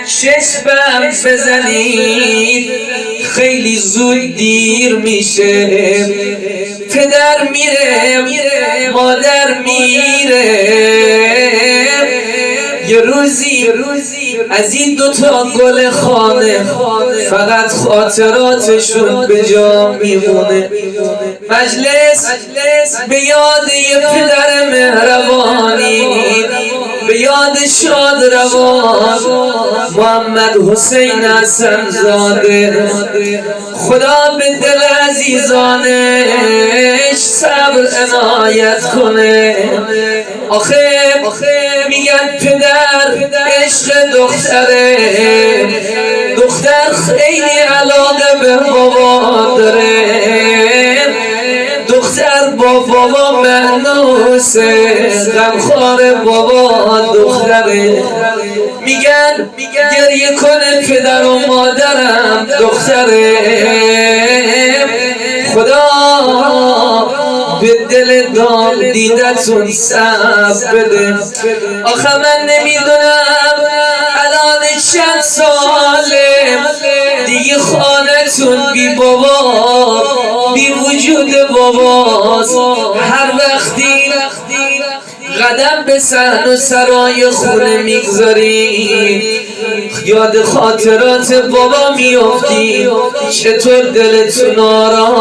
چشمم بزنید خیلی زود دیر میشه. پدر میره مادر میره، یه روزی از این دوتا گل خانه فقط خاطراتشون به جا میمونه. مجلس به یاد یه پدر مهربانی، به یاد شاد روان محمد حسین حسن زاده. خدا به دل عزیزانش صبر عنایت کنه. آخه میگن پدر عشق دختره، دختر خیلی علاقه به بابا داره. دختر با بابا مهنوسه، غمخوار بابا دختره. میگن گریه کنه پدر و مادرم دختره. خدا به دل دام دیدتون صبر بده. آخه من نمیدونم الان چند ساله دیگه خانتون بی بابا بی وجود باباست. هر وقتی قدم به صحن و سرای خونه میگذاری یاد خاطرات بابا میافتی. چطور دلتون آرام